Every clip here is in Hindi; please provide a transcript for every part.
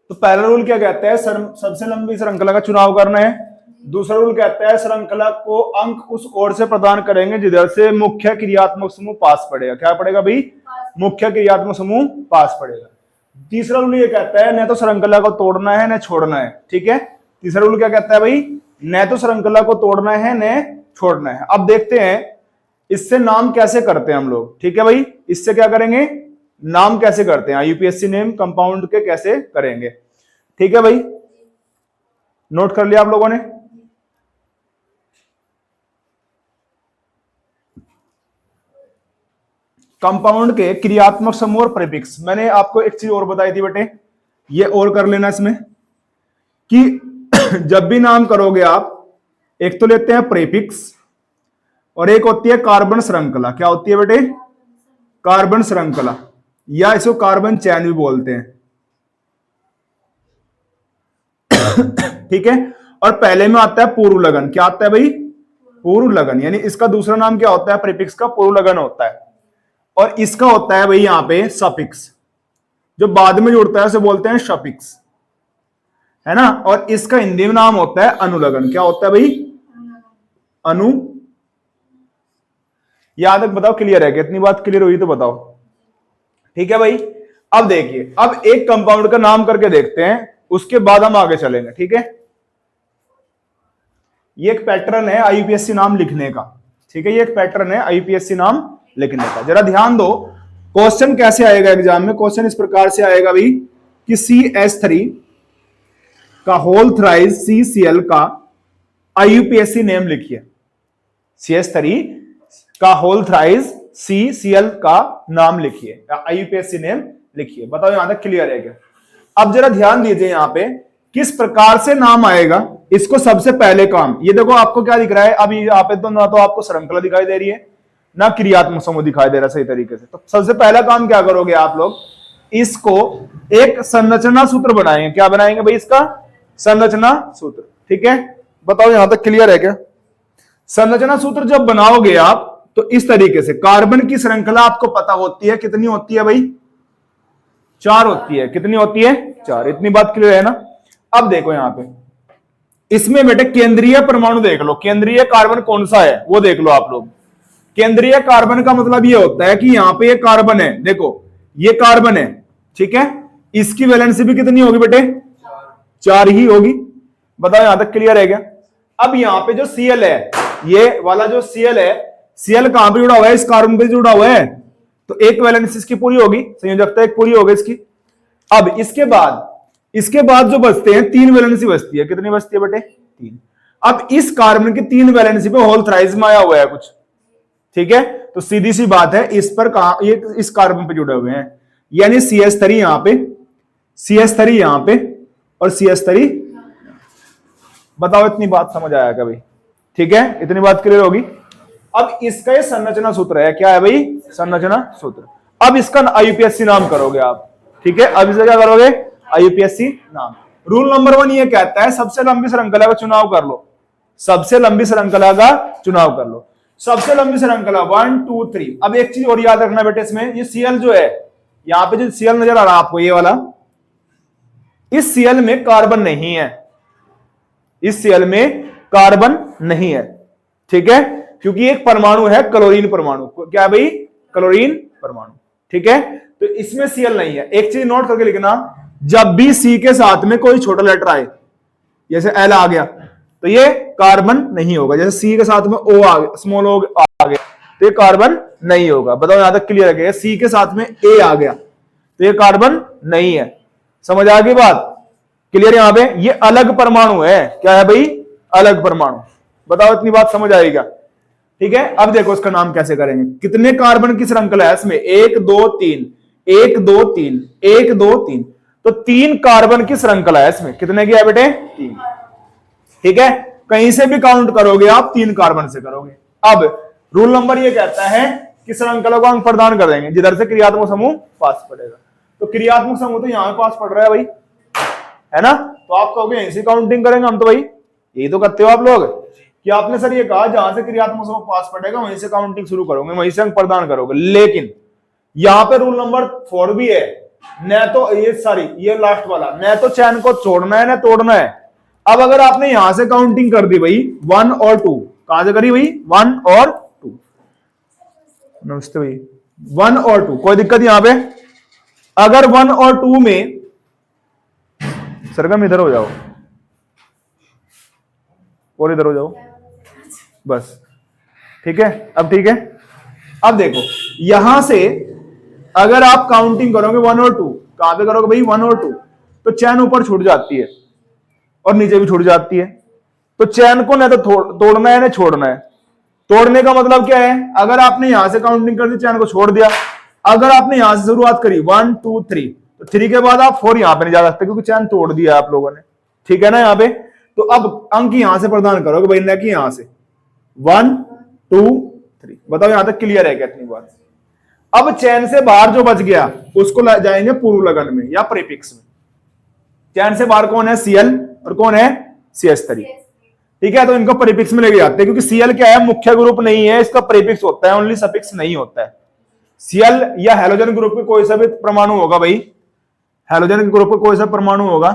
तो पहला रूल क्या कहता है, सबसे लंबी श्रृंखला का चुनाव करना है। दूसरा रूल कहता है श्रृंखला को अंक उस ओर से प्रदान करेंगे जिधर से मुख्य क्रियात्मक समूह पास पड़ेगा। क्या पड़ेगा भाई, मुख्य क्रियात्मक समूह पास पड़ेगा। तीसरा रूल ये कहता है न तो श्रृंखला को तोड़ना है न छोड़ना है। ठीक है, तीसरा रूल क्या कहता है भाई, न तो श्रृंखला को तोड़ना है न छोड़ना है। अब देखते हैं इससे नाम कैसे करते हैं हम लोग। ठीक है भाई, इससे क्या करेंगे, नाम कैसे करते हैं, यूपीएससी नेम कंपाउंड के कैसे करेंगे। ठीक है भाई, नोट कर लिया आप लोगों ने। कंपाउंड के क्रियात्मक समूह और प्रीफिक्स, मैंने आपको एक चीज और बताई थी बेटे, ये और कर लेना इसमें कि जब भी नाम करोगे आप, एक तो लेते हैं प्रीफिक्स और एक होती है कार्बन श्रृंखला। क्या होती है बेटे, कार्बन श्रृंखला, या इसको कार्बन चैन भी बोलते हैं। ठीक है, और पहले में आता है पूर्व लगन। क्या आता है भाई, पूर्व लगन, यानी इसका दूसरा नाम क्या होता है, प्रीफिक्स का पूर्व लगन होता है। और इसका होता है भाई यहां पे सफिक्स, जो बाद में जुड़ता है उसे बोलते हैं सफिक्स, है ना। और इसका हिंदी में नाम होता है अनुलगन। क्या होता है भाई, अनु। याद तक बताओ, क्लियर है क्या, इतनी बात क्लियर हुई तो बताओ। ठीक है भाई, अब देखिए, अब एक कंपाउंड का नाम करके देखते हैं, उसके बाद हम आगे चलेंगे। ठीक है, ये एक पैटर्न है आईयूपीएससी नाम लिखने का। ठीक है, ये एक पैटर्न है आईयूपीएससी नाम लिखने का। जरा ध्यान दो, क्वेश्चन कैसे आएगा एग्जाम में। क्वेश्चन इस प्रकार से आएगा भाई कि CH3 का होल थ्राइस CCl का आईयूपीएससी नेम लिखिए। CH3 का होल थ्राइस CCl का नाम लिखिए, आईयूपीएससी नेम लिखिए। बताओ यहां तक क्लियर है क्या। अब जरा ध्यान दीजिए यहां पे किस प्रकार से नाम आएगा। इसको सबसे पहले काम, ये देखो आपको क्या दिख रहा है, अभी यहाँ पे तो ना तो आपको श्रृंखला दिखाई दे रही है ना क्रियात्मक समूह दिखाई दे रहा सही तरीके से। तो सबसे पहला काम क्या करोगे आप लोग, इसको एक संरचना सूत्र बनाएंगे। क्या बनाएंगे भाई, इसका संरचना सूत्र। ठीक है, बताओ यहां तक क्लियर है क्या। संरचना सूत्र जब बनाओगे आप तो इस तरीके से, कार्बन की श्रृंखला आपको पता होती है, कितनी होती है भाई, 4 होती है। कितनी होती है, 4। इतनी बात क्लियर है ना। अब देखो यहां पे, इसमें बेटे केंद्रीय परमाणु देख लो, केंद्रीय कार्बन कौन सा है वो देख लो आप लोग। केंद्रीय कार्बन का मतलब ये होता है कि यहां पे ये कार्बन है, देखो ये कार्बन है। ठीक है, इसकी वैलेंसी भी कितनी होगी बेटे, 4 ही होगी। बताओ यहां तक क्लियर है क्या। अब यहां पे जो Cl है, ये वाला जो Cl है, Cl कहां पे जुड़ा हुआ है, इस कार्बन पे जुड़ा हुआ है, तो एक वैलेंसी इसकी पूरी होगी, संयोजकता एक पूरी होगी इसकी। अब इसके बाद जो बचते हैं 3 वैलेंसी बचती है। कितनी बचती है बेटे, 3। अब इस कार्बन की 3 वैलेंसी पे होल थ्राइस में आया हुआ है कुछ। ठीक है, तो सीधी सी बात है, इस पर कहां, ये इस कार्बन पे जुड़े हुए हैं, यानी CH3 यहां पे, CH3 यहां पे और CH3। बताओ इतनी बात समझ आया क्या भाई। ठीक है, इतनी बात क्लियर होगी। अब इसका ये संरचना सूत्र है। क्या है भाई, संरचना सूत्र। अब इसका आईयूपीएससी नाम करोगे आप। ठीक है, अब इसे क्या करोगे, आईयूपीएससी नाम। रूल नंबर 1 ये कहता है सबसे लंबी श्रृंखला का चुनाव कर लो। सबसे लंबी श्रृंखला का चुनाव कर लो। सबसे लंबी श्रृंखला 1 2 3। अब एक चीज और याद रखना बेटे, इसमें ये Cl जो है, यहां पे जो Cl नजर आ रहा है आपको, ये वाला, इस Cl में कार्बन नहीं है, इस Cl में कार्बन नहीं है। ठीक है, क्योंकि एक परमाणु है क्लोरीन परमाणु। क्या है भाई, क्लोरीन परमाणु। ठीक है, तो इसमें Cl नहीं है। एक चीज नोट करके लिखना, जब भी C के साथ में कोई छोटा लेटर आए, जैसे L आ गया, तो ये कार्बन नहीं होगा। जैसे C के साथ में O आ गया, स्मॉल O आ गया, तो ये कार्बन नहीं होगा। बताओ यहां तक क्लियर है। C के साथ में A आ गया तो ये कार्बन नहीं है। समझ आ गई बात, क्लियर। यहां पे ये अलग परमाणु है। क्या है भाई, अलग परमाणु। बताओ इतनी बात समझ आएगा। ठीक है, अब देखो इसका नाम कैसे करेंगे। कितने कार्बन की श्रृंखला है इसमें, 1 2 3 1 2 3 1 2 3, तो 3 कार्बन की श्रृंखला है इसमें। कितने की है बेटे, 3। ठीक है, कहीं से भी काउंट करोगे आप, 3 कार्बन से करोगे। अब रूल नंबर ये कहता है कि श्रृंखला को अंक प्रदान कर देंगे जिधर से क्रियात्मक समूह पास पड़ेगा। तो क्रियात्मक समूह तो यहां पास पड़ रहा है भाई, है ना। तो आप कहोगे यहीं से काउंटिंग करेंगे हम, तो भाई यही तो करते हो आप लोग कि आपने सर ये कहा जहां से क्रियात्मक समूह पास पड़ेगा वहीं से काउंटिंग शुरू करोगे, वहीं से अंक प्रदान करोगे। लेकिन यहां पे रूल नंबर 4 भी है न तो ये सॉरी ये लास्ट वाला, न तो चैन को छोड़ना है न तोड़ना है। अब अगर आपने यहां से काउंटिंग कर दी भाई 1 और 2, कहां से करी भाई 1 और 2, नमस्ते भाई 1 और 2, कोई दिक्कत यहां पे? अगर 1 और 2 में, सरगम इधर हो जाओ और इधर हो जाओ बस, ठीक है। अब ठीक है, अब देखो यहां से अगर आप काउंटिंग करोगे 1 और 2, कहां पे करोगे भाई 1 और 2, तो चैन ऊपर छूट जाती है और नीचे भी छूट जाती है। तो चैन को ना तो तोड़ना है ना छोड़ना है। तोड़ने का मतलब क्या है? अगर आपने यहां से काउंटिंग कर दी, चैन को छोड़ दिया, अगर आपने यहां से शुरुआत करी 1 2 3, तो 3 के बाद आप 4 यहां पे नहीं जा सकते क्योंकि चैन तोड़ दिया आप लोगों ने, ठीक है ना यहां पे। तो अब अंक यहां से प्रदान करोगे भाई, ना कि यहां से 1 2 3। बताओ यहां तक क्लियर है क्या इतनी बात? अब चैन से बाहर जो बच गया उसको जाएंगे पूर्व लगन में या प्रीफिक्स में। चैन से बाहर कौन है? सीएल और कौन है? सीएस3, ठीक है। तो इनको प्रीफिक्स में लेके जाते हैं क्योंकि सीएल क्या है? मुख्य ग्रुप नहीं है, इसका प्रीफिक्स होता है, ओनली सफिक्स नहीं होता है। सीएल या हेलोजन ग्रुप के कोई सा भी परमाणु होगा भाई, हेलोजन ग्रुप का कोई सा परमाणु होगा,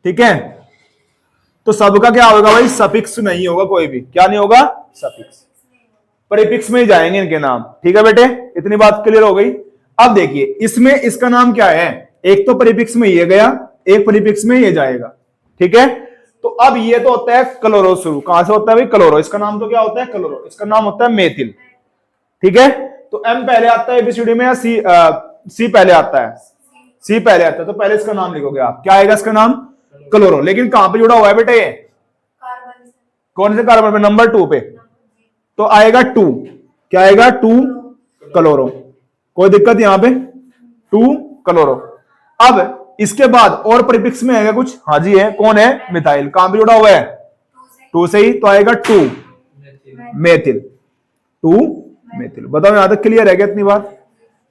ठीक है, तो सबका क्या होगा भाई? सफिक्स नहीं होगा, कोई भी क्या नहीं होगा? सफिक्स। प्रीफिक्स में ही जाएंगे इनके नाम, ठीक है बेटे, इतनी बात क्लियर हो गई। अब देखिए इसमें इसका नाम क्या है? एक तो प्रीफिक्स में ये गया, एक प्रीफिक्स में ये जाएगा, ठीक है। तो अब ये तो होता है क्लोरो शुरू, कहां से होता है भाई? क्लोरो। इसका नाम तो क्या होता है? क्लोरो। इसका नाम होता है मेथिल, ठीक है। तो एम पहले आता है एबीसीडी में या सी पहले आता है? सी पहले आता है, तो पहले इसका नाम लिखोगे आप, क्या आएगा इसका नाम? क्लोरो। लेकिन कहां पे जुड़ा हुआ है बेटे ये? कौन से कार्बन पे? नंबर 2 पे, तो आएगा 2, क्या आएगा? 2 क्लोरो। कोई दिक्कत यहां पे? 2 क्लोरो। अब इसके बाद और प्रीफिक्स में आएगा कुछ? हाँ जी है, कौन है? मिथाइल। कहां पे जुड़ा हुआ है? 2 से ही, तो आएगा 2 मेथिल, 2 मेथिल। बताओ यहां तक क्लियर है क्या इतनी बात?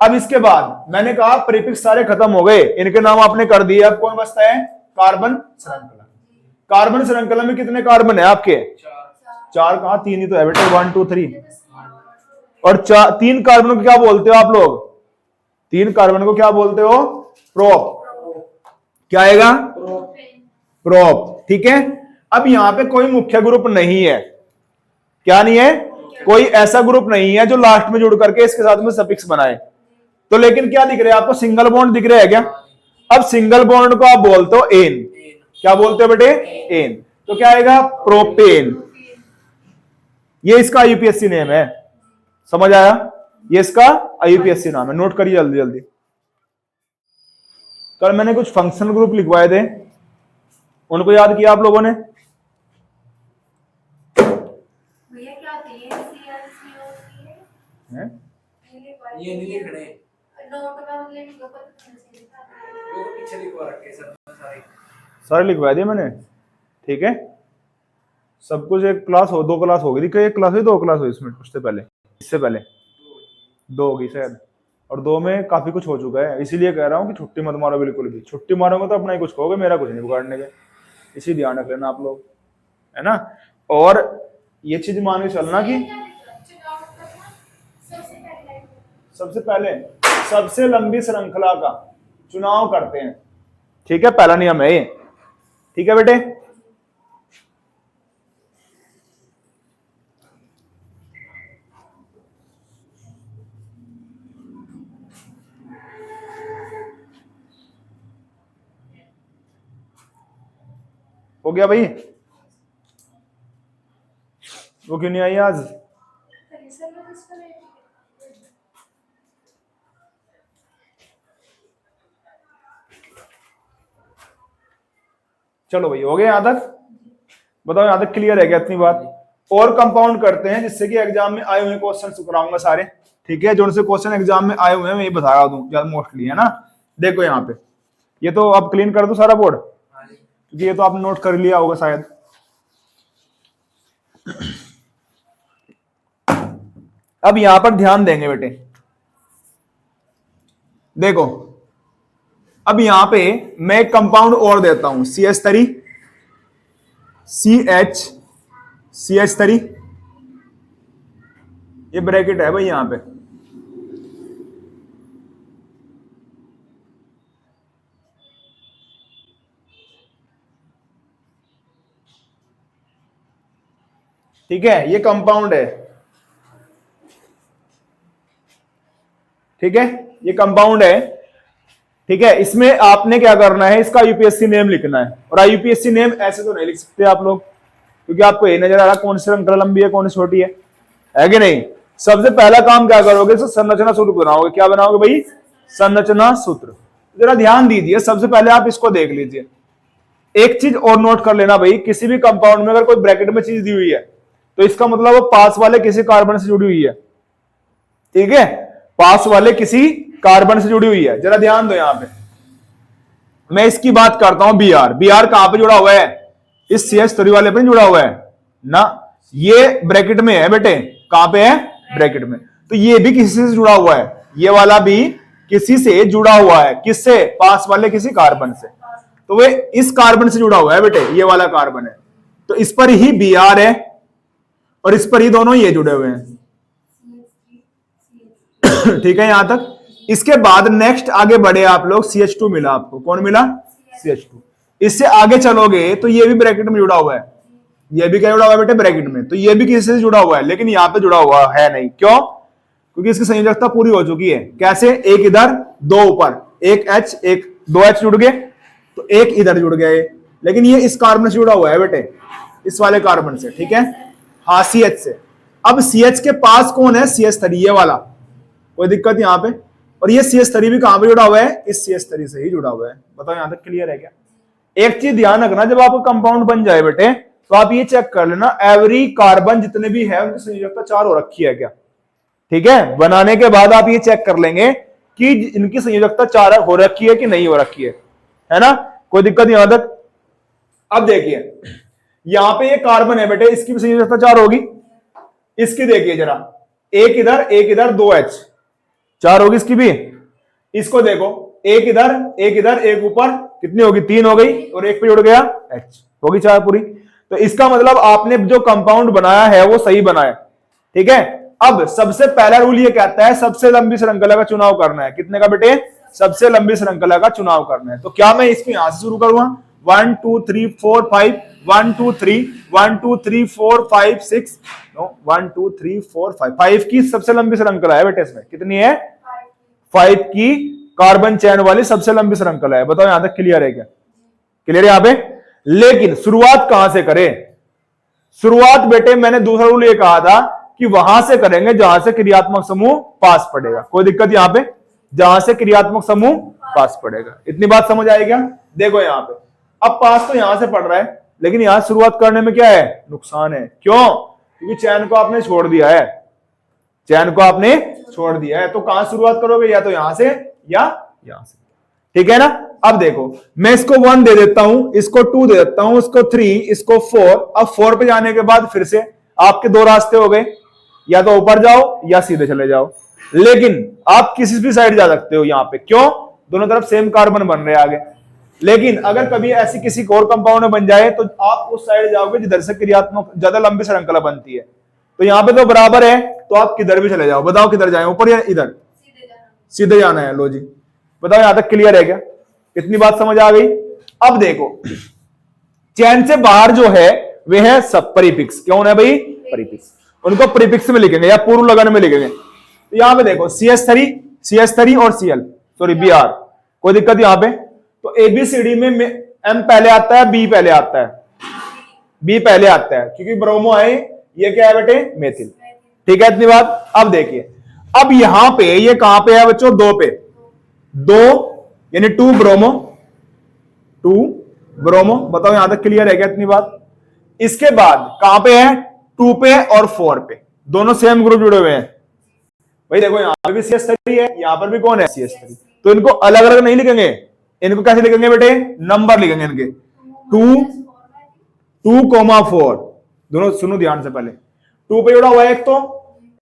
अब इसके बाद मैंने कहा प्रीफिक्स सारे खत्म हो गए, इनके नाम आपने कर दिए। अब कौन बचता है? कार्बन श्रृंखला। कार्बन श्रृंखला में कितने कार्बन है आपके? 4। कहा? 3 ही तो है बेटे, 1 2 3। और 3 कार्बन को क्या बोलते हो आप लोग? 3 कार्बन को क्या बोलते हो? प्रोप। क्या आएगा? प्रोप, ठीक है। अब यहां पे कोई मुख्य ग्रुप नहीं है, क्या नहीं है? कोई ऐसा ग्रुप नहीं है जो लास्ट में जुड़ करके इसके साथ में सफिक्स बनाए। तो लेकिन क्या दिख रहा है आपको? सिंगल बॉन्ड दिख रहा है क्या? अब सिंगल बॉन्ड को आप बोलते हो एन। क्या बोलते हो बेटे? एन। तो क्या आएगा? प्रोपेन। ये इसका आईयूपीएससी नेम है, समझ आया? ये इसका आईयूपीएससी नाम है, नोट करिए जल्दी जल्दी। कल मैंने कुछ फंक्शनल ग्रुप लिखवाए थे, उनको याद किया आप लोगों ने? ये नहीं लिख रहे नोट में, पीछे लिखवा रखे सारे लिखवा दिए मैंने, ठीक है। सब कुछ एक क्लास हो, 2 क्लास हो गई थी, एक क्लास हुई 2 क्लास हुई इसमें, उससे पहले, इससे पहले 2 होगी शायद, और 2 में काफी कुछ हो चुका है। इसीलिए कह रहा हूँ कि छुट्टी मत मारो बिल्कुल भी। छुट्टी मारोगे तो अपना ही कुछ कहोगे, मेरा कुछ नहीं बिगाड़ने के। इसी ध्यान रख लेना आप लोग, है ना। और ये चीज मान के चलना कि सबसे लंबी श्रृंखला का चुनाव करते हैं, ठीक है। पहला नियम है ये, ठीक है बेटे। हो गया भाई? वो क्यों नहीं आई आज? चलो भाई, हो गया यहां तक? बताओ यहां तक क्लियर है क्या इतनी बात? और कंपाउंड करते हैं जिससे कि एग्जाम में आए हुए क्वेश्चन कराऊंगा सारे, ठीक है। जो उनसे क्वेश्चन एग्जाम में आए हुए हैं मैं ये बता दूं मोस्टली, है ना। देखो यहाँ पे, ये तो अब क्लीन कर दो सारा बोर्ड, क्योंकि ये तो आपने नोट कर लिया होगा शायद। अब यहां पर ध्यान देंगे बेटे, देखो अब यहां पे मैं एक कंपाउंड और देता हूं, CH3, CH3, ये ब्रैकेट है भाई यहां पे, ठीक है, ये कंपाउंड है, ठीक है, ये कंपाउंड है, ठीक है। इसमें आपने क्या करना है, इसका यूपीएससी नेम लिखना है। और यूपीएससी नेम ऐसे तो नहीं लिख सकते आप लोग, क्योंकि आपको ये नजर आ रहा कौन सी श्रृंखला लंबी है कौन सी छोटी है कि नहीं। सबसे पहला काम क्या करोगे, तो संरचना सूत्र बनाओगे। क्या बनाओगे भाई, संरचना सूत्र। जरा ध्यान दीजिए, सबसे पहले आप इसको देख लीजिए। एक चीज और नोट कर लेना भाई, किसी भी कंपाउंड में अगर कोई ब्रैकेट में चीज दी हुई है तो इसका मतलब वो पास वाले किसी कार्बन से जुड़ी हुई है, ठीक है, पास वाले किसी कार्बन से जुड़ी हुई है। जरा ध्यान दो, यहां पे मैं इसकी बात करता हूं, बीआर। बीआर कहां पे जुड़ा हुआ है, इस CH3 वाले पे जुड़ा हुआ है ना, ये ब्रैकेट में है बेटे, कहां पे है, ब्रैकेट में। तो ये भी किसी से जुड़ा हुआ है, ये वाला भी किसी से जुड़ा हुआ है, किससे, पास वाले किसी कार्बन से। तो वे इस कार्बन से जुड़ा हुआ है बेटे, ये वाला कार्बन है, तो इस पर ही बीआर है और इस पर ही दोनों ये जुड़े हुए हैं। ठीक है, यहां तक। इसके बाद नेक्स्ट आगे बढ़े आप लोग, CH2 मिला आपको, कौन मिला, CH2। इससे आगे चलोगे तो ये भी ब्रैकेट में जुड़ा हुआ है, ये भी क्या जुड़ा हुआ है बेटे, ब्रैकेट में। तो ये भी किसी से जुड़ा हुआ है, लेकिन यहां पे जुड़ा हुआ है नहीं, क्यों, क्योंकि इसकी संयोजकता पूरी हो चुकी है। कैसे, एक इधर दो ऊपर, एक H एक, दो H जुड़ गए, तो एक इधर जुड़ गए, लेकिन ये इस कार्बन से जुड़ा हुआ है बेटे, इस वाले कार्बन से, ठीक है, हाँ, CH से। अब CH के पास कौन है, CH3, ये वाला, कोई दिक्कत यहां पे। और ये CH3 भी कहां पे जुड़ा हुआ है, इस CH3 से ही जुड़ा हुआ है। बताओ यहां तक क्लियर है क्या। एक चीज ध्यान रखना, जब आपको कंपाउंड बन जाए बेटे, तो आप ये चेक कर लेना, एवरी कार्बन जितने भी है उनकी संयोजकता 4 हो रखी है क्या, ठीक है। बनाने के बाद आप ये चेक कर लेंगे कि इनकी संयोजकता 4 हो रखी है कि नहीं हो रखी है ना, कोई दिक्कत यहां तक। अब देखिए, यहां पे ये कार्बन है बेटे, इसकी भी संयोजकता 4 होगी। इसकी देखिए जरा, एक इधर 2H, 4 होगी इसकी भी। इसको देखो, एक इधर एक ऊपर, कितनी होगी, 3 हो गई, और एक पे जुड़ गया H, होगी 4 पूरी। तो इसका मतलब आपने जो कंपाउंड बनाया है वो सही बनाया, ठीक है। अब सबसे पहला रूल ये कहता है सबसे लंबी श्रृंखला का चुनाव करना है। कितने का बेटे, सबसे लंबी श्रृंखला का चुनाव करना है। तो क्या मैं इसको यहां से शुरू करूंगा, 1 2 3 4 5, 1 2 3, 1 2 3 4 5 6, नो 1 2 3 4 5, 5 की सबसे लंबी श्रृंखला है बेटे। इसमें कितनी है, 5 की कार्बन चैन वाली सबसे लंबी श्रृंखला है। बताओ यहां तक क्लियर है क्या, क्लियर है यहां पे। लेकिन शुरुआत कहां से करें, शुरुआत बेटे मैंने दूसरा रूल ये कहा था कि वहां से करेंगे जहां से क्रियात्मक समूह पास पड़ेगा। कोई दिक्कत यहां पे, जहां से क्रियात्मक समूह पास पड़ेगा। इतनी बात समझ आएगी क्या। देखो यहां पे, अब पास तो यहां से पड़ रहा है, लेकिन यहां शुरुआत करने में क्या है, नुकसान है। क्यों, क्योंकि चैन को आपने छोड़ दिया है, चैन को आपने छोड़ दिया है। तो कहां शुरुआत करोगे, या तो यहां से या यहां से, ठीक है ना। अब देखो, मैं इसको 1 दे देता हूं, इसको 2 दे देता हूं, इसको 3, इसको 4। अब 4 पे जाने के बाद फिर से आपके 2 रास्ते हो गए, या तो ऊपर जाओ या सीधे चले जाओ। लेकिन आप किसी भी साइड जा सकते हो यहां पे, क्यों, दोनों तरफ सेम कार्बन बन रहे हैं आगे। लेकिन अगर कभी ऐसी किसी और कंपाउंड में बन जाए तो आप उस साइड जाओगे जिधर से क्रियात्मक ज्यादा लंबी श्रृंखला बनती है। तो यहां पे तो बराबर है, तो आप किधर भी चले जाओ। बताओ किधर जाए, ऊपर या इधर, सीधे जाना है। लो जी, बताओ यहां तक क्लियर है क्या, इतनी बात समझ आ गई। अब देखो, चैन से बाहर जो है वे है सब परिफिक्स। कौन है भाई, परिफिक्स। उनको परिफिक्स में लिखेंगे या पूर्व लगन में लिखेंगे। तो यहां पे देखो CH3 और Br, कोई दिक्कत यहां पे। तो ABCD में M पहले आता है, B पहले आता है, B पहले आता है, क्योंकि ब्रोमो है, ये क्या है बेटे, मेथिल, ठीक है, इतनी बात। अब देखिए, अब यहां पे ये कहां पे है बच्चों, 2 पे, 2 यानी 2 ब्रोमो। बताओ यहां तक क्लियर है क्या, इतनी बात। इसके बाद कहां पे है, 2 पे और 4 पे, दोनों सेम ग्रुप जुड़े हुए हैं भाई। देखो यहां पर भी CH3 है, यहां पर भी कौन है, CH3। तो इनको अलग अलग नहीं लिखेंगे, इनको कैसे लिखेंगे बेटे, नंबर लिखेंगे इनके, 2,4। दोनों सुनो ध्यान से, पहले 2 पे जुड़ा हुआ है एक, तो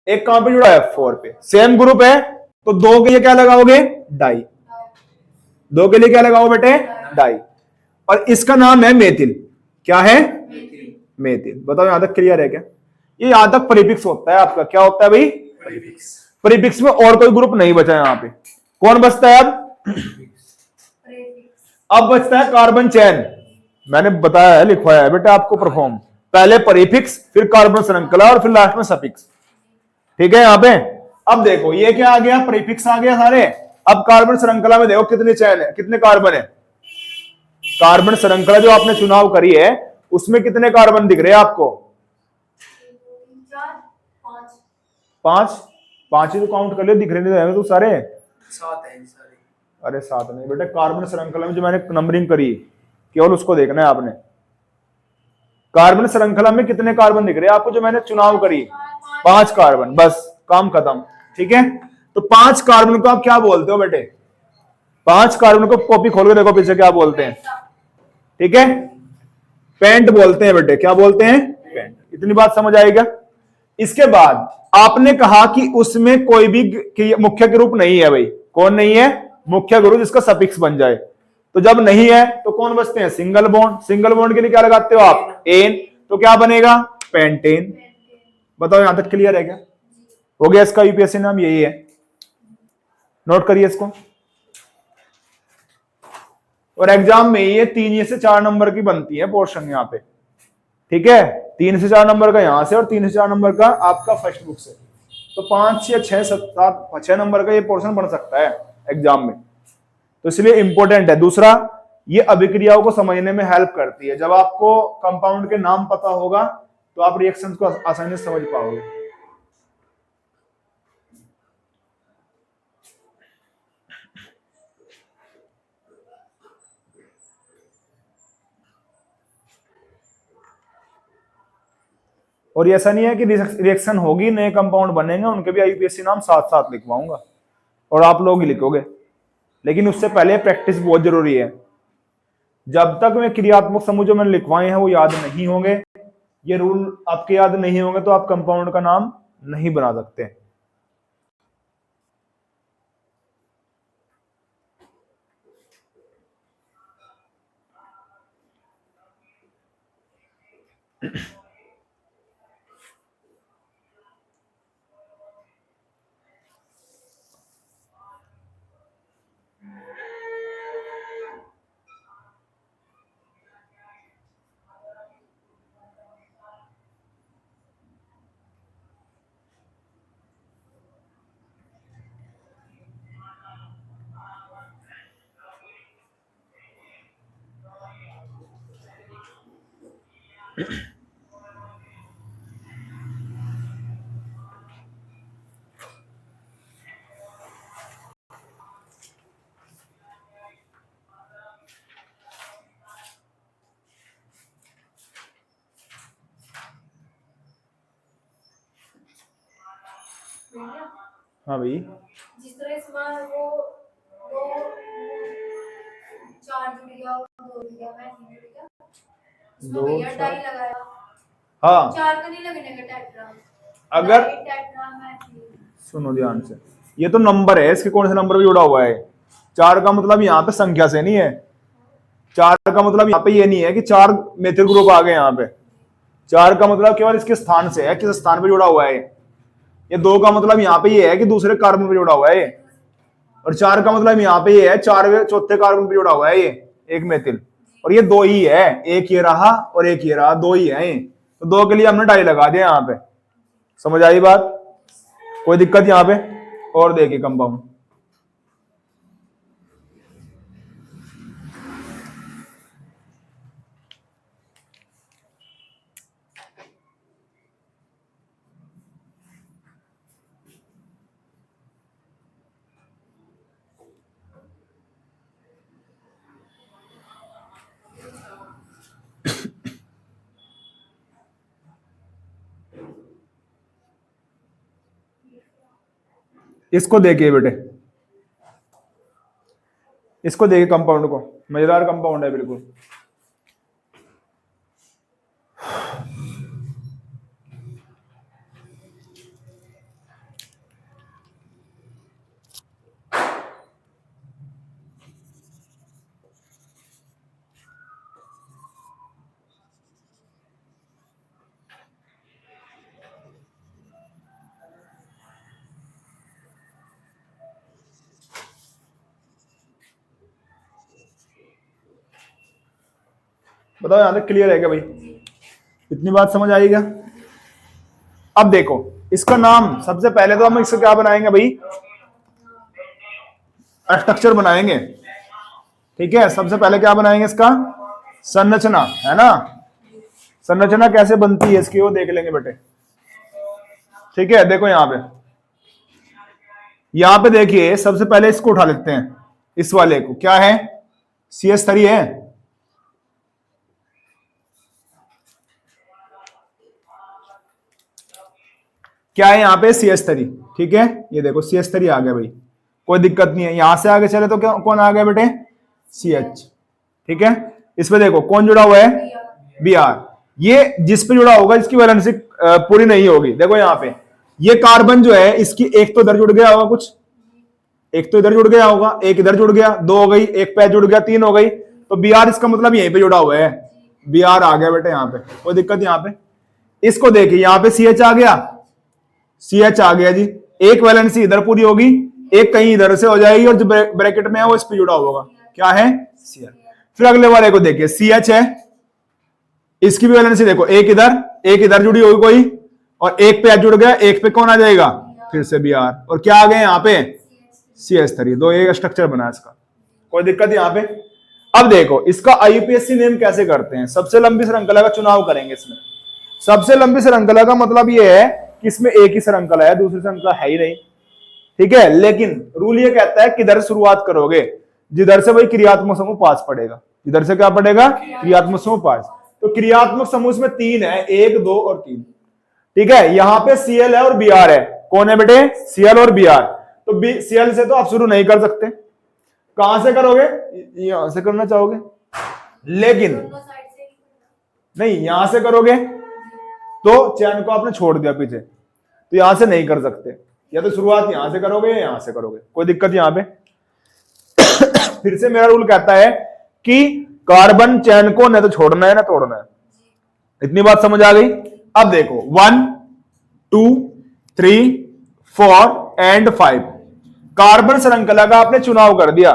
एक कहां पे जुड़ा है, 4 पे, सेम ग्रुप है। तो 2 के लिए क्या लगाओगे, डाई, 2 के लिए क्या लगाओ बेटे, डाई। और इसका नाम है मेथिल। क्या है, मेथिल। बताओ यहां तक क्लियर है क्या। ये यहां तक परिफिक्स होता है आपका, क्या होता है भाई, परिफिक्स। परिफिक्स में और कोई ग्रुप नहीं बचा यहां पे। कौन बचता है अब बचता है कार्बन चैन। मैंने बताया है, लिखवाया है बेटा आपको परफॉर्म, पहले परिफिक्स, फिर कार्बन श्रृंखला और फिर लास्ट में सफिक्स। ठीक है यहाँ पे। अब देखो ये क्या आ गया, प्रीफिक्स आ गया सारे। अब कार्बन श्रृंखला में देखो कितने चैन है, कितने कार्बन है। कार्बन श्रृंखला जो आपने चुनाव करी है उसमें कितने कार्बन दिख रहे हैं आपको? 4 5 पांच। पांच ही तो काउंट कर ले, दिख रहे नहीं तो सारे। 7 है सारे। अरे सात नहीं बेटा, कार्बन श्रृंखला में जो मैंने नंबरिंग करी केवल उसको देखना है आपने। कार्बन श्रृंखला में कितने कार्बन दिख रहे हैं आपको जो मैंने चुनाव करी? 5 कार्बन, बस काम खत्म। ठीक है, तो 5 कार्बन को आप क्या बोलते हो बेटे? 5 कार्बन को कॉपी खोल के देखो पीछे क्या बोलते हैं। ठीक है, पेंट बोलते हैं बेटे। क्या बोलते हैं? पेंट। इतनी बात समझ आएगा। इसके बाद आपने कहा कि उसमें कोई भी मुख्य के रूप नहीं है भाई। कौन नहीं है? मुख्य गुरु जिसका सफिक्स बन जाए। तो जब नहीं है तो कौन बचते हैं? Single bond. सिंगल बॉन्ड के लिए क्या लगाते हो आप? एन। तो क्या बनेगा? पेंटेन। बताओ यहां तक क्लियर है क्या? हो गया। इसका यूपीएससी नाम यही है, नोट करिए इसको। और एग्जाम में ये 3 से 4 नंबर की बनती है पोर्शन यहाँ पे। ठीक है, 3 से 4 नंबर का यहां से और 3 से 4 नंबर का आपका फर्स्ट बुक से। तो 5 या 6 7 6 नंबर का ये पोर्शन बन सकता है एग्जाम में, तो इसलिए इंपॉर्टेंट है। दूसरा, ये अभिक्रियाओं को समझने में हेल्प करती है। जब आपको कंपाउंड के नाम पता होगा तो आप रिएक्शंस को आसानी से समझ पाओगे। और ऐसा नहीं है कि रिएक्शन होगी, नए कंपाउंड बनेंगे, उनके भी आईयूपीएससी नाम साथ साथ लिखवाऊंगा और आप लोग ही लिखोगे। लेकिन उससे पहले प्रैक्टिस बहुत जरूरी है। जब तक मैं क्रियात्मक समूह जो मैंने लिखवाए हैं वो याद नहीं होंगे, ये रूल आपके याद नहीं होंगे, तो आप कंपाउंड का नाम नहीं बना सकते। हाँ भाई, जिस तरह इसमें वो 2 4 जुड़ गया और 2 जुड़ गया, मैं 3 जुड़ गया, इसमें 2 भैया 4 डाई लगाया। हाँ 4 का नहीं लगने का टेट्रा। अगर टेट्रा में सुनो ध्यान से, ये तो नंबर है, इसके कौन से नंबर पे जुड़ा हुआ है? 4 का मतलब यहाँ पे संख्या से नहीं है। 4 का मतलब यहाँ पे ये नहीं है कि 4 मेथिल ग्रुप आ गए यहाँ पे। 4 का मतलब केवल इसके स्थान से है, किस स्थान पे जुड़ा हुआ है। ये 2 का मतलब यहाँ पे ये है कि दूसरे कार्बन पे जुड़ा हुआ है ये। और 4 का मतलब यहाँ पे ये है 4वें चौथे कार्बन पे जुड़ा हुआ है ये एक मेथिल। और ये 2 ही है, एक ये रहा और एक ये रहा, 2 ही है ये। तो 2 के लिए हमने डाई लगा दिया यहाँ पे। समझ आई बात? कोई दिक्कत यहाँ पे? और देखिए कंपाउंड, इसको देखिए बेटे, इसको देखिए कंपाउंड को, मजेदार कंपाउंड है बिल्कुल। बताओ यहां तक क्लियर है क्या भाई? इतनी बात समझ आई क्या? अब देखो इसका नाम, सबसे पहले तो हम इसका क्या बनाएंगे भाई, स्ट्रक्चर बनाएंगे। ठीक है, सबसे पहले क्या बनाएंगे, इसका संरचना, है ना। संरचना कैसे बनती है इसकी वो देख लेंगे बेटे। ठीक है, देखो यहां पे देखिए, सबसे पहले इसको उठा लेते हैं, इस वाले को, क्या है, CH3 है। क्या है यहाँ पे, CH3। ठीक है, ये देखो CH3 आ गया भाई, कोई दिक्कत नहीं है। यहां से आगे चले तो क्या, कौन आ गया बेटे, CH। ठीक है, इस पे देखो कौन जुड़ा हुआ है, Br। ये जिस पे जुड़ा होगा इसकी वैलेंसी पूरी नहीं होगी। देखो यहाँ पे ये कार्बन जो है इसकी एक तो इधर जुड़ गया होगा, कुछ एक तो इधर जुड़ गया होगा, एक इधर जुड़ गया, दो हो गई, एक पे जुड़ गया, तीन हो गई, तो Br इसका मतलब यहीं पे जुड़ा हुआ है, Br आ गया बेटे यहाँ पे, कोई दिक्कत यहाँ पे। इसको देखिए यहाँ पे CH आ गया, CH आ गया जी, एक वैलेंसी इधर पूरी होगी, एक कहीं इधर से हो जाएगी, और जो ब्रैकेट में है वो इस पे जुड़ा होगा, क्या है, Cl। फिर अगले वाले को देखिए, CH है, इसकी भी वैलेंसी देखो, एक इधर जुड़ी होगी कोई, और एक पे जुड़ गया, एक पे कौन आ जाएगा, फिर से Br, और क्या आ गए यहाँ पे, CH3। दो एक स्ट्रक्चर बना इसका, कोई दिक्कत यहाँ पे। अब देखो इसका IUPAC नेम कैसे करते हैं, सबसे लंबी श्रृंखला का चुनाव करेंगे इसमें। सबसे लंबी श्रृंखला का मतलब ये है कि इसमें एक ही श्रृंखला है, दूसरी श्रृंखला है ही नहीं। ठीक है, लेकिन रूल ये कहता है किधर शुरुआत करोगे, जिधर से भाई क्रियात्मक समूह पास पड़ेगा, जिधर से क्या पड़ेगा, क्रियात्मक समूह पास। तो क्रियात्मक समूह में 3 है, 1, 2 और 3। ठीक है, यहां पे Cl है और Br है, कौन है बेटे, Cl और Br। तो Cl से तो आप शुरू नहीं कर सकते, कहां से करोगे, यहां से करना चाहोगे, लेकिन नहीं, यहां से करोगे तो चैन को आपने छोड़ दिया पीछे, तो यहां से नहीं कर सकते, या तो शुरुआत यहां से करोगे या यहां से करोगे, कोई दिक्कत यहां पे। फिर से मेरा रूल कहता है कि कार्बन चैन को न तो छोड़ना है ना तोड़ना है। इतनी बात समझ आ गई। अब देखो 1 2 3 4 एंड 5 कार्बन श्रृंखला का आपने चुनाव कर दिया।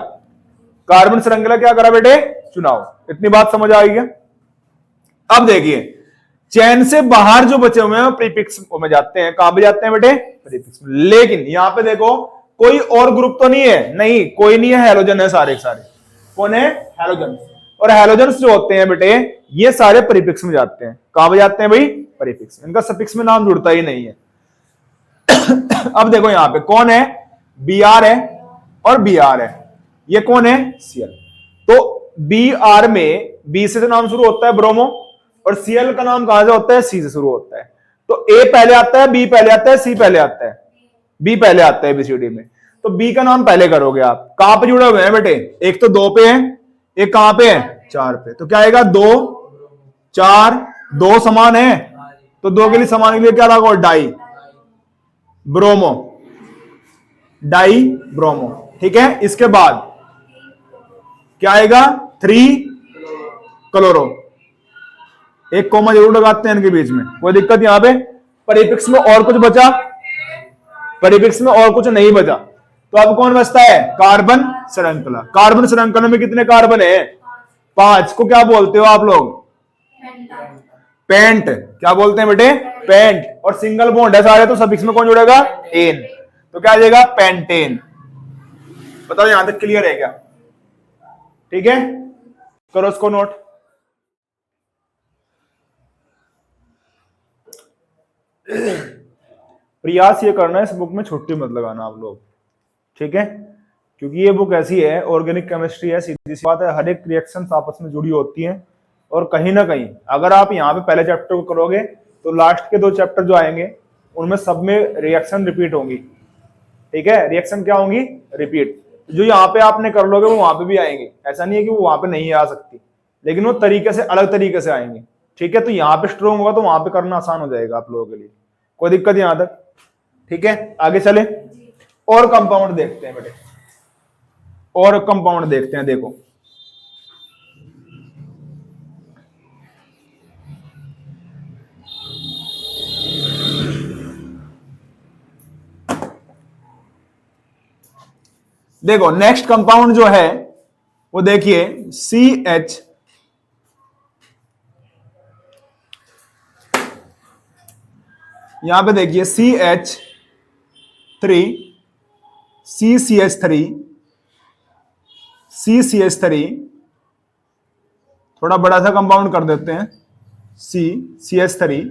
कार्बन श्रृंखला क्या करा बेटे, चुनाव। इतनी बात समझ आ गई। अब देखिए चैन से बाहर जो बचे हुए हैं प्रीफिक्स में जाते हैं, कहां पे जाते हैं बेटे, प्रीफिक्स में। लेकिन यहां पे देखो कोई और ग्रुप तो नहीं है, नहीं कोई नहीं है, हैलोजन है सारे सारे। कौन है, हैलोजन। और हैलोजन जो होते हैं बेटे ये सारे प्रीफिक्स में जाते हैं, कहां पे जाते हैं भाई, प्रीफिक्स। इनका सफिक्स में नाम जुड़ता ही नहीं है। अब देखो यहां पे कौन है, Br है और Br है, ये कौन है, Cl। तो Br में B से तो नाम शुरू होता है ब्रोमो, और Cl का नाम कहां से होता है, C से शुरू होता है। तो A पहले आता है, B पहले आता है, C पहले आता है, B पहले आता है ABCD में। तो B का नाम पहले करोगे आप। कहां पे जुड़े हुए हैं बेटे, एक तो 2 पे है, एक कहां पे है, 4 पे। तो क्या आएगा, 2 4, 2 समान है, तो 2 के लिए समान के लिए क्या लगा, डाई ब्रोमो, डाई ब्रोमो। ठीक है, इसके बाद क्या आएगा, 3 क्लोरो। एक कोमा जरूर लगाते हैं इनके बीच में, कोई दिक्कत यहां पे। परिपिक्स में और कुछ बचा, परिपिक्स में और कुछ नहीं बचा, तो अब कौन बचता है, कार्बन श्रृंखला। कार्बन श्रृंखला में कितने कार्बन है, 5 को क्या बोलते हो आप लोग, पेंट। क्या बोलते हैं बेटे, पेंट। और सिंगल बॉन्ड है सारे, तो सफिक्स में कौन जुड़ेगा, एन। तो क्या आ जाएगा, पेंटेन। बताओ यहां तक क्लियर है क्या, ठीक है, करो उसको नोट। प्रयास ये करना है इस बुक में छुट्टी मत लगाना आप लोग, ठीक है, क्योंकि ये बुक ऐसी है, ऑर्गेनिक केमिस्ट्री है, सीधी सी बात है, हर एक रिएक्शन आपस में जुड़ी होती हैं। और कहीं ना कहीं अगर आप यहाँ पे पहले चैप्टर को करोगे तो लास्ट के 2 चैप्टर जो आएंगे उनमें सब में रिएक्शन रिपीट होंगी। ठीक है, रिएक्शन क्या होंगी, रिपीट। जो यहाँ पे आपने कर लोगे वो वहां पे भी आएंगे, ऐसा नहीं है कि वो वहां पे नहीं आ सकती, लेकिन वो तरीके से अलग तरीके से आएंगे। ठीक है, तो यहाँ पे स्ट्रॉन्ग होगा तो वहां पे करना आसान हो जाएगा आप लोगों के लिए, कोई दिक्कत यहां तक, ठीक है। आगे चले और कंपाउंड देखते हैं बेटे, और कंपाउंड देखते हैं। देखो देखो नेक्स्ट कंपाउंड जो है वो देखिए CH यहां पे देखिए CH3 CCH3 CCH3, थोड़ा बड़ा सा कंपाउंड कर देते हैं CCH3,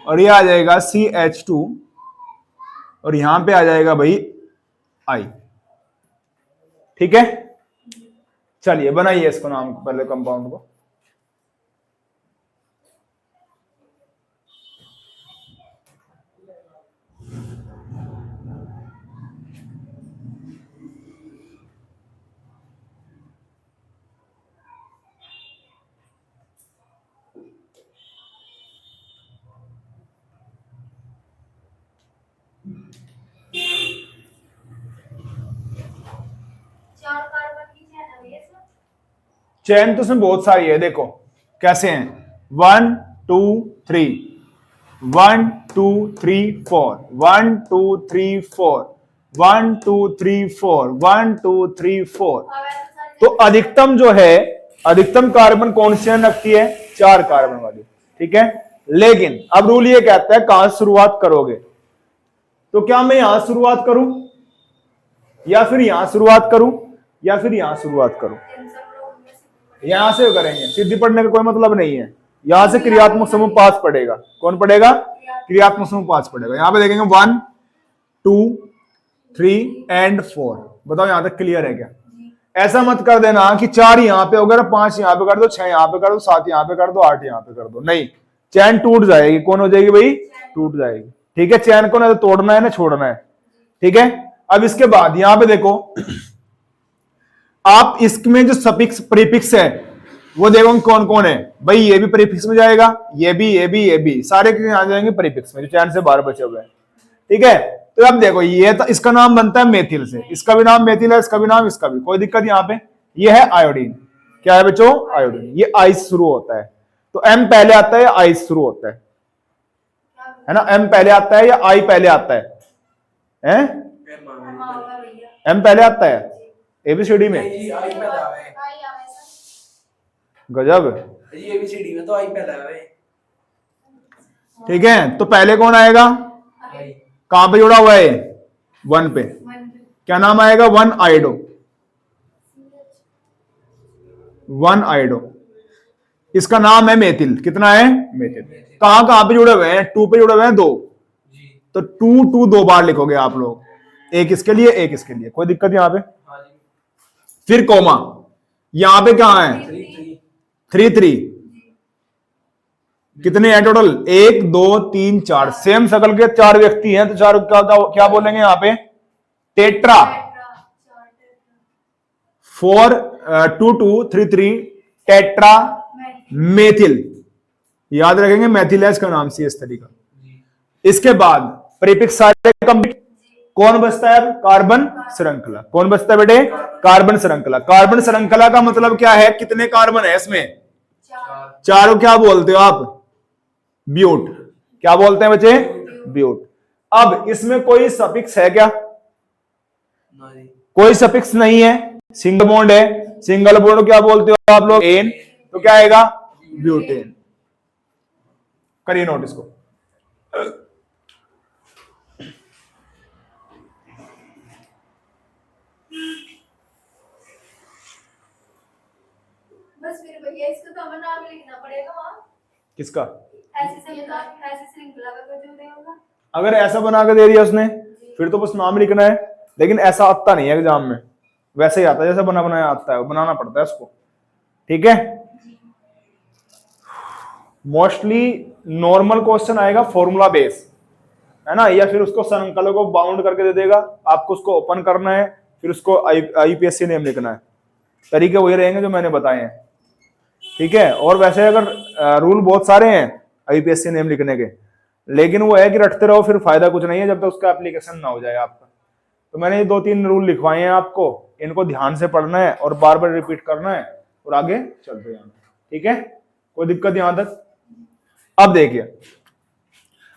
और ये आ जाएगा CH2, और यहां पे आ जाएगा भाई I। ठीक है, चलिए बनाइए इसको नाम पहले कंपाउंड को। चार कार्बन की चेन है भैया इसमें। चैन तो इसमें बहुत सारी है, देखो कैसे हैं, 1 2 3, 1 2 3 4, 1 2 3 4, 1 2 3 4, 1 2 3 4। तो अधिकतम जो है, अधिकतम कार्बन कौन सी चैन रखती है, 4 कार्बन वाली। ठीक है, लेकिन अब रूल ये कहता है कहां से शुरुआत करोगे, तो क्या मैं यहां शुरुआत करूं, या फिर यहां शुरुआत करूं, या फिर यहां शुरुआत करूं। यहां से करेंगे, सिद्धि पढ़ने का कोई मतलब नहीं है। यहां से क्रियात्मक समूह 5 पड़ेगा। कौन पड़ेगा, क्रियात्मक समूह 5 पड़ेगा। यहां पे देखेंगे 1 2 3 एंड 4। बताओ यहां तक क्लियर है क्या। ऐसा मत कर देना कि 4 यहां पे हो गया, 5 यहां पे कर दो, 6 यहां पे कर दो, 7 यहां पे कर दो, 8 यहां पे कर दो। नहीं, चैन टूट जाएगी। कौन हो जाएगी भाई, टूट जाएगी। ठीक है, चैन को ना तो तोड़ना है ना छोड़ना है। ठीक है, अब इसके बाद यहां पे देखो, आप इसमें जो सफिक्स प्रीफिक्स है वो देखो कौन कौन है भाई। ये भी प्रीफिक्स में जाएगा, ये भी, ये भी, ये भी, सारे के आ जाएंगे प्रीफिक्स में, जो चैन से 12 बचे हुए हैं। ठीक है, तो अब देखो ये तो इसका नाम बनता है मेथिल से, इसका भी नाम मेथिल है, इसका भी नाम, इसका भी, कोई दिक्कत यहाँ पे। ये है आयोडीन। क्या है बच्चों, आयोडीन। ये आई से शुरू होता है, तो एम पहले आता है या आई से शुरू होता है ना। एम पहले आता है या आई पहले आता है, एम पहले आता है एबीसीडी में। गजब, एबीसीडी में तो आई पहला है। ठीक है, तो पहले कौन आएगा, कहां पे जुड़ा हुआ है, 1 पे। क्या नाम आएगा, 1 आयोडो, 1 आयोडो। इसका नाम है मेथिल। कितना है, मेथिल। कहां पे जुड़े हुए हैं, 2 पे जुड़े हुए हैं 2, तो 2 2 2 बार लिखोगे आप लोग, एक इसके लिए, एक इसके लिए, कोई दिक्कत यहां पे। फिर कोमा, यहां पे क्या है, 3 3। कितने हैं टोटल, 1 2 3 4। सेम शकल के 4 व्यक्ति हैं, तो 4 क्या बोलेंगे यहां पे, टेट्रा। 4 2 2 3 3 tetra methyl. याद रखेंगे, मेथिल है इसका नाम, इस तरीका। इसके बाद प्रीफिक्स सारे कंप्लीट। कौन बचता है अब, कार्बन श्रृंखला। कौन बचता है बेटे, कार्बन श्रृंखला। कार्बन श्रृंखला का मतलब क्या है, कितने कार्बन है इसमें, 4 को क्या बोलते हो आप, ब्यूट। क्या बोलते हैं बच्चे, ब्यूट। अब इसमें कोई सफिक्स है क्या, कोई सफिक्स नहीं है, सिंगल बॉन्ड है। सिंगल बॉन्ड क्या बोलते हो आप लोग, एन। तो क्या आएगा, ब्यूटेन। करिए नोट इसको। बस फिर भैया इसका तो हमें नाम लिखना पड़ेगा वहाँ। किसका, ऐसे श्रृंखला का जो देगा। अगर ऐसा बना के दे दिया उसने, फिर तो बस नाम लिखना है। लेकिन ऐसा आता नहीं है एग्जाम में, वैसे ही आता है जैसा बना बनाया आता है, बनाना पड़ता है उसको। ठीक है, मोस्टली नॉर्मल क्वेश्चन आएगा फॉर्मूला बेस, है ना, या फिर उसको श्रृंखला को बाउंड करके दे देगा, आपको उसको ओपन करना है, फिर उसको आईपीएससी नेम लिखना है। तरीके वही रहेंगे जो मैंने बताए हैं। ठीक है, और वैसे अगर रूल बहुत सारे हैं आईपीएससी नेम लिखने के, लेकिन वो है कि रटते रहो, फिर फायदा कुछ नहीं है जब तक उसका एप्लीकेशन ना हो जाए आपका। तो मैंने ये 2-3 रूल लिखवाए हैं आपको, इनको ध्यान से पढ़ना है और बार बार रिपीट करना है और आगे चलते जाना। ठीक है, कोई दिक्कत यहां तक। अब देखिए,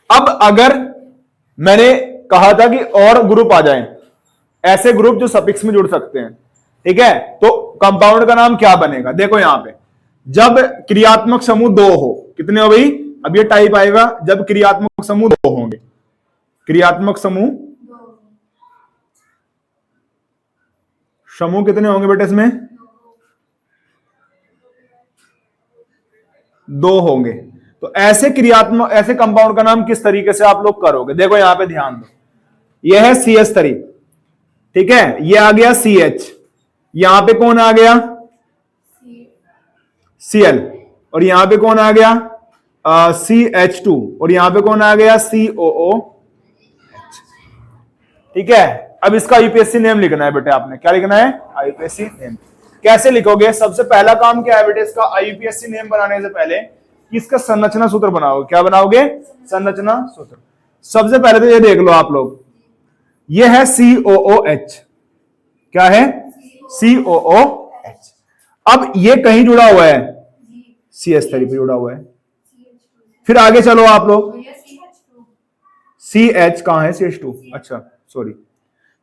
अब अगर मैंने कहा था कि और ग्रुप आ जाएं, ऐसे ग्रुप जो सफिक्स में जुड़ सकते हैं, ठीक है, तो कंपाउंड का नाम क्या बनेगा। देखो यहां पे, जब क्रियात्मक समूह 2 हो, कितने हो भाई, अब ये टाइप आएगा जब क्रियात्मक समूह दो होंगे। क्रियात्मक समूह समूह कितने होंगे बेटे इसमें? दो होंगे। तो ऐसे क्रियात्मक ऐसे कंपाउंड का नाम किस तरीके से आप लोग करोगे? देखो यहां पे ध्यान दो, यह है CH3, ठीक है, ये आ गया CH, यहां पे कौन आ गया? Cl, और यहां पे कौन आ गया? CH2, और यहां पे कौन आ गया? COOH, ठीक है। अब इसका यूपीएससी नेम लिखना है बेटे, आपने क्या लिखना है? आईयूपीएससी नेम। कैसे लिखोगे? सबसे पहला काम क्या है बेटे इसका? आईयूपीएससी नेम बनाने से पहले इसका संरचना सूत्र बनाओगे। क्या बनाओगे? संरचना सूत्र। सबसे पहले तो ये देख लो आप लोग, ये है COOH, क्या है? COOH। अब ये कहीं जुड़ा हुआ है? CH3 पे जुड़ा हुआ है। फिर आगे चलो आप लोग, CH कहां है? CH2, अच्छा सॉरी,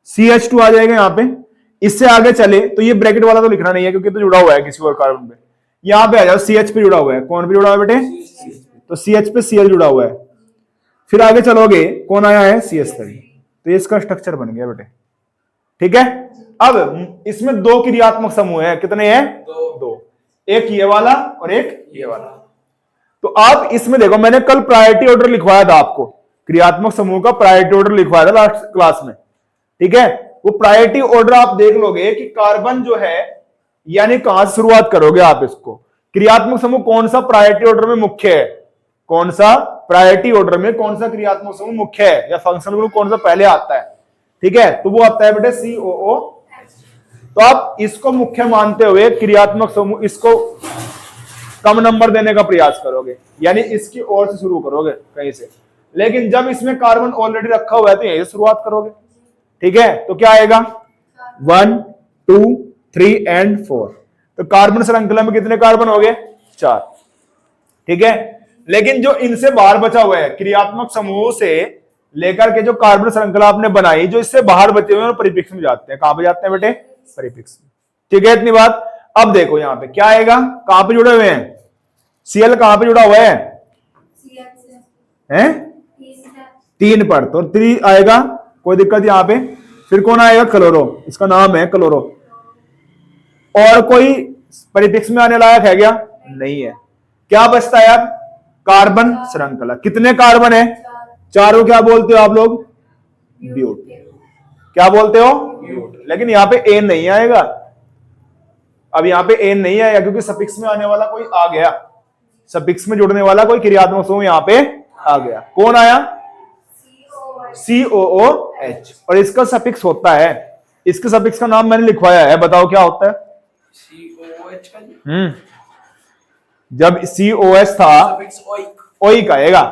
CH2 आ जाएगा यहां पे। इससे आगे चले तो ये ब्रैकेट वाला तो लिखना नहीं है क्योंकि तो जुड़ा हुआ है किसी और कार्बन पे। यहां पे आ जाओ, CH पे जुड़ा हुआ है। कौन पे जुड़ा हुआ है बेटे? तो CH पे Cl जुड़ा हुआ है। फिर आगे चलोगे, कौन आया है? CH3। तो ये इसका स्ट्रक्चर बन गया बेटे, ठीक है। अब इसमें दो क्रियात्मक समूह है, कितने हैं? दो, एक ये वाला और एक ये वाला। तो आप इसमें देखो, मैंने कल प्रायोरिटी ऑर्डर लिखवाया था आपको, क्रियात्मक समूह का प्रायोरिटी ऑर्डर लिखवाया था लास्ट क्लास में, ठीक है। वो प्रायोरिटी ऑर्डर आप देख लोगे कि कार्बन जो है, यानी कहां से शुरुआत करोगे आप इसको, क्रियात्मक समूह कौन सा प्रायोरिटी ऑर्डर में मुख्य है, कौन सा प्रायोरिटी ऑर्डर में कौन सा क्रियात्मक समूह मुख्य है, या फंक्शनल ग्रुप कौन सा पहले आता है, ठीक है। तो वो आता है बेटे COOH। तो आप इसको मुख्य मानते हुए क्रियात्मक समूह, इसको कम नंबर देने का प्रयास करोगे, यानी इसकी ओर से शुरू करोगे कहीं से। लेकिन जब इसमें कार्बन ऑलरेडी रखा हुआ है तो यहीं से शुरुआत करोगे, ठीक है। तो क्या आएगा? 1 2 3 एंड 4। तो कार्बन श्रृंखला में कितने कार्बन हो गए? 4, ठीक है। लेकिन जो इनसे बाहर बचा हुआ है, क्रियात्मक समूह से लेकर के जो कार्बन श्रृंखला आपने बनाई, जो इससे बाहर बचे हुए हैं परिपिक्ष में जाते हैं। कहां पे जाते हैं बेटे? परिपिक्ष में, ठीक है। इतनी बात। अब देखो यहां पे क्या आएगा, कहां पे जुड़े हुए हैं? Cl कहां पे जुड़ा हुआ है? हैं? 3 पर, तो 3 आएगा, कोई दिक्कत यहां पे। फिर कौन आएगा? क्लोरो, इसका नाम है क्लोरो। और कोई परिपिक्ष में आने लायक है क्या? नहीं है। क्या बचता है अब? कार्बन श्रृंखला। कितने कार्बन है? 4 को क्या बोलते हो आप लोग? ब्यूट। क्या बोलते हो? ब्यूट। लेकिन यहां पे एन नहीं आएगा। अब यहां पे एन नहीं आएगा क्योंकि सफिक्स में आने वाला कोई आ गया, सफिक्स में जुड़ने वाला कोई क्रियात्मक समूह यहां पे आ गया। कौन आया? COOH। और इसका सफिक्स होता है, इसके सफिक्स का नाम मैंने लिखवाया है, बताओ क्या होता है? COOH का जब COH था ओइक आएगा,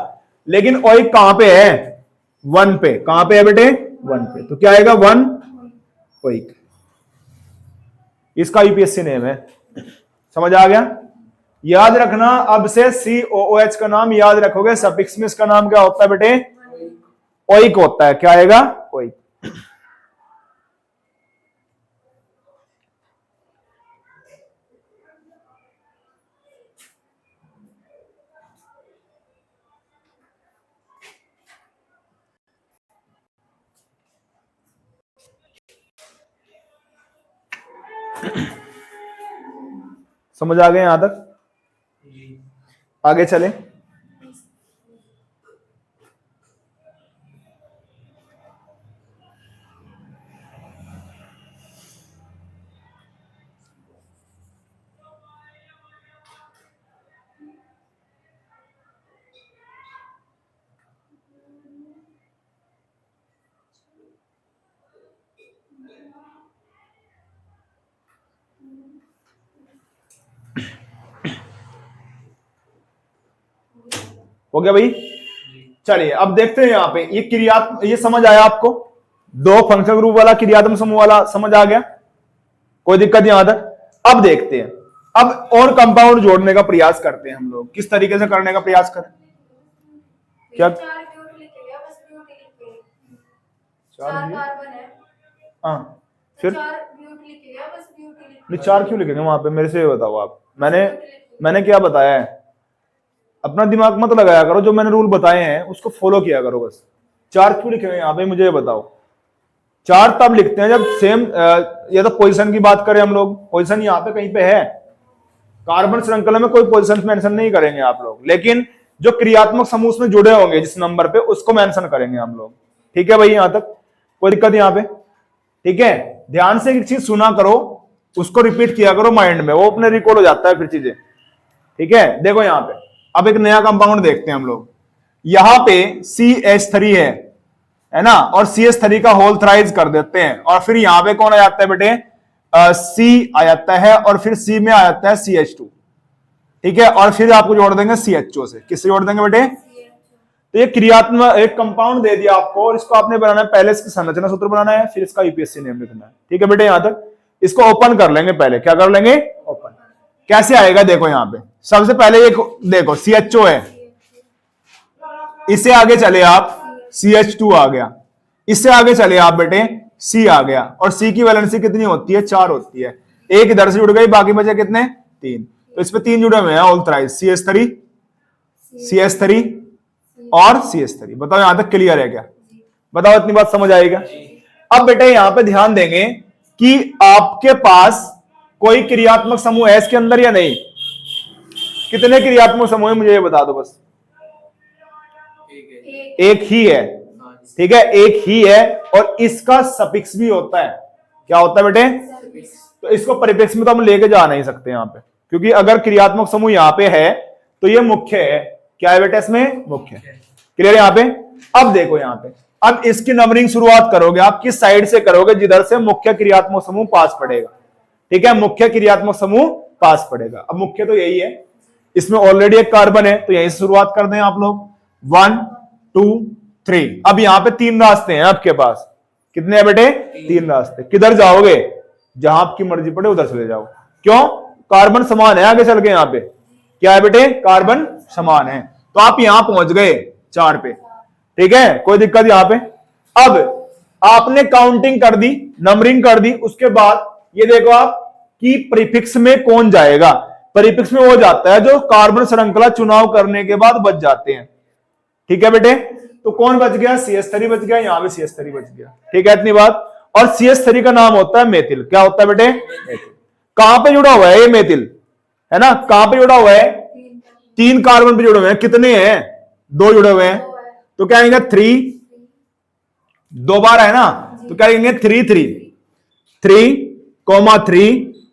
लेकिन ओइक कहां पे है? 1 पे। कहां पे है बेटे? 1 पे। तो क्या आएगा? 1 ओइक। इसका यूपीएससी नेम है, समझ आ गया? याद रखना, अब से COOH का नाम याद रखोगे, सफिक्स में इसका नाम क्या होता है बेटे? ओइक होता है। क्या आएगा? ओइक। समझ आ गए यहां तक? आगे चले। हो गया भाई? चलिए अब देखते हैं यहां पे ये क्रियात्मक, ये समझ आया आपको? दो फंक्शनल ग्रुप वाला क्रियात्मक समूह वाला समझ आ गया? कोई दिक्कत यहां तक? अब देखते हैं, अब और कंपाउंड जोड़ने का प्रयास करते हैं हम लोग। किस तरीके से करने का प्रयास करें? क्या? 4 ब्यूट लिखेगा, बस ब्यूट लिखेगा। 4 कार्बन है। हाँ, फिर 4 ब्यूट लिखेगा, बस ब्यूट लिखेगा। नहीं 4 क्यों लिखेंगे वहां पे? मेरे से ये बताओ आप, मैंने क्या बताया है? अपना दिमाग मत लगाया करो, जो मैंने रूल बताए हैं उसको फॉलो किया करो बस। 4 क्यों लिखे हुए यहाँ पे मुझे ये बताओ? 4 तब लिखते हैं जब सेम, ये तो पोजीशन की बात करें हम लोग, पोजीशन यहाँ पे कहीं पे है, कार्बन श्रृंखला में कोई पोजीशन मेंशन नहीं करेंगे आप लोग, लेकिन जो क्रियात्मक समूह में जुड़े होंगे जिस नंबर पे उसको मेंशन करेंगे हम लोग। ठीक है भाई, यहां तक कोई दिक्कत यहाँ पे? ठीक है, ध्यान से एक चीज सुना करो, उसको रिपीट किया करो माइंड में, वो अपने रिकॉर्ड हो जाता है फिर चीजें। ठीक है, देखो यहाँ पे अब एक नया कंपाउंड देखते हैं हम लोग। यहां पे CH3 है ना, और CH3 का होल थ्राइज कर देते हैं, और फिर यहां पे कौन आ जाता है बेटे? C आ जाता है, और फिर C में आ जाता है CH2। ठीक है, और फिर आपको जोड़ देंगे CHO से। किससे जोड़ देंगे बेटे? तो ये क्रियात्मक एक कंपाउंड दे दिया आपको, और इसको आपने बनाना है, पहले इसकी संरचना सूत्र बनाना है, फिर इसका यूपीएससी नेम लिखना है। ठीक है बेटे, यहां तक इसको ओपन कर लेंगे। पहले क्या कर लेंगे? ओपन। कैसे आएगा देखो, यहां पे सबसे पहले एक देखो CHO है, इससे आगे चले आप CH2 आ गया, इससे आगे चले आप बेटे C आ गया, और C की वैलेंसी कितनी होती है? 4 होती है। एक इधर से जुड़ गई, बाकी बचे कितने? 3। तो इस पे 3 जुड़े हुए हैं ऑल थ्राइज, CH3 और CH3। बताओ यहां तक क्लियर है क्या? बताओ, इतनी बात समझ आएगा? अब बेटे यहां पे ध्यान देंगे कि आपके पास कोई क्रियात्मक समूह है इसके अंदर या नहीं? कितने क्रियात्मक समूह है मुझे ये बता दो बस। एक ही है। ठीक है, एक ही है, और इसका सफिक्स भी होता है। क्या होता है बेटे? तो इसको परिपेक्ष में तो हम लेके जा नहीं सकते यहां पे, क्योंकि अगर क्रियात्मक समूह यहां पे है तो ये मुख्य है। क्या है बेटे इसमें? मुख्य। क्लियर यहां पे? अब देखो यहां पे, अब इसकी नंबरिंग शुरुआत करोगे आप किस साइड से करोगे? जिधर से मुख्य क्रियात्मक समूह पास पड़ेगा। ठीक है, मुख्य क्रियात्मक समूह पास पड़ेगा। अब मुख्य तो यही है, इसमें ऑलरेडी एक कार्बन है, तो यहीं से शुरुआत कर दें आप लोग। 1 2 3। अब यहां पे 3 रास्ते हैं आपके पास। कितने हैं बेटे? 3 रास्ते। किधर जाओगे? जहां आपकी मर्जी पड़े उधर चले जाओ। क्यों? कार्बन समान है आगे चल के। यहां पे क्या है बेटे? कार्बन समान है, तो आप यहां पहुंच गए 4 पे। ठीक है, कोई दिक्कत यहां पे? अब आपने काउंटिंग कर दी, नंबरिंग कर दी, उसके बाद ये देखो आप कि प्रीफिक्स में कौन जाएगा। प्रीफिक्स में वो जाता है जो कार्बन श्रृंखला चुनाव करने के बाद बच जाते हैं। ठीक है बेटे, तो कौन बच गया? CH3 बच गया, यहां भी CH3 बच गया। ठीक है, इतनी बात। और CH3 का नाम होता है मेथिल। क्या होता है बेटे? मेथिल। कहां पे जुड़ा हुआ है ये मेथिल? है ना, कहां पे जुड़ा हुआ है? 3 कार्बन पे जुड़े हुए हैं। कितने हैं? 2 जुड़े हुए हैं, तो क्या कहेंगे? 3। 2 बार है ना, तो क्या कहेंगे? 3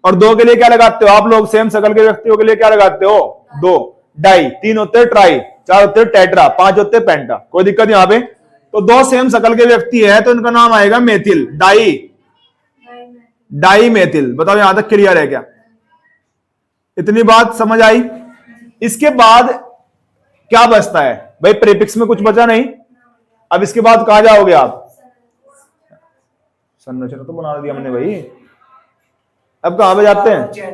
और 2 के लिए क्या लगाते हो आप लोग? सेम शकल के व्यक्तियों के लिए क्या लगाते हो? 2। डाई। 3 होते हैं ट्राई, 4 होते हैं टेट्रा, 5 होते हैं पेंटा। कोई दिक्कत यहां पे? तो 2 सेम शकल के व्यक्ति है, तो इनका नाम आएगा मेथिल। Die methyl. बताओ यहां तक क्लियर है क्या? इतनी बात समझ आई? इसके बाद क्या बचता है भाई? प्रीफिक्स में कुछ बचा नहीं। अब इसके बाद कहां जाओगे आप? संरचना तो बना दिया हमने भाई, अब कहां पे जाते हैं?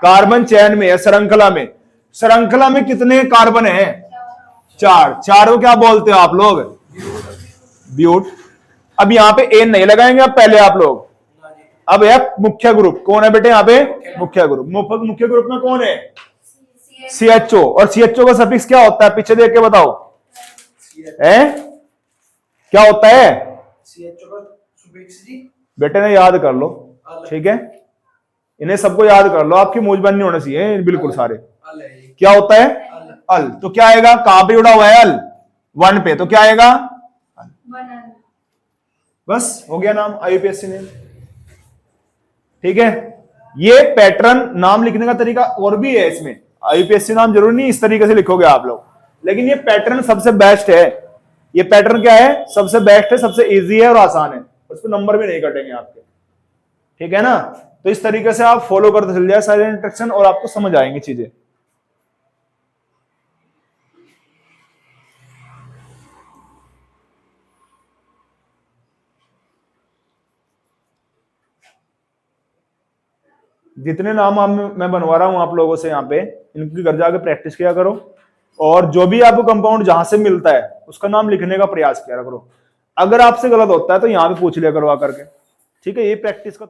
कार्बन चैन में है, श्रृंखला में। श्रृंखला में कितने कार्बन है? 4। 4 को क्या बोलते हो आप लोग? ब्यूट। अब यहां पे एन नहीं लगाएंगे अब पहले आप लोग। अब है मुख्य ग्रुप। कौन है बेटे यहां पे? मुख्य ग्रुप। मुख्य ग्रुप में कौन है? CHO। और CHO का सफिक्स क्या होता है? पीछे देख के बताओ है क्या होता है? बेटे ने याद कर लो। ठीक है, इन्हें सबको याद कर लो, आपकी मूंझबंद नहीं होना चाहिए बिल्कुल सारे। क्या होता है? अल। तो क्या आएगा? कहां पे जुड़ा हुआ है? अल 1 पे, तो क्या आएगा? बस हो गया नाम, IUPAC ने। ठीक है, ये पैटर्न नाम लिखने का तरीका और भी है इसमें। IUPAC नाम जरूरी नहीं इस तरीके से लिखोगे आप लोग, लेकिन ये पैटर्न सबसे बेस्ट है। ये पैटर्न क्या है? सबसे बेस्ट है, सबसे इजी है और आसान है, उस पर नंबर भी नहीं कटेंगे आपके। ठीक है ना, तो इस तरीके से आप फॉलो करते चल जाए सारे इंस्ट्रक्शन और आपको समझ आएंगी चीजें। जितने नाम मैं बनवा रहा हूं आप लोगों से यहाँ पे, इनकी घर जाके प्रैक्टिस किया करो, और जो भी आपको कंपाउंड जहां से मिलता है उसका नाम लिखने का प्रयास किया करो। अगर आपसे गलत होता है तो यहां पे पूछ लिया करो आकर के। ठीक है, ये प्रैक्टिस का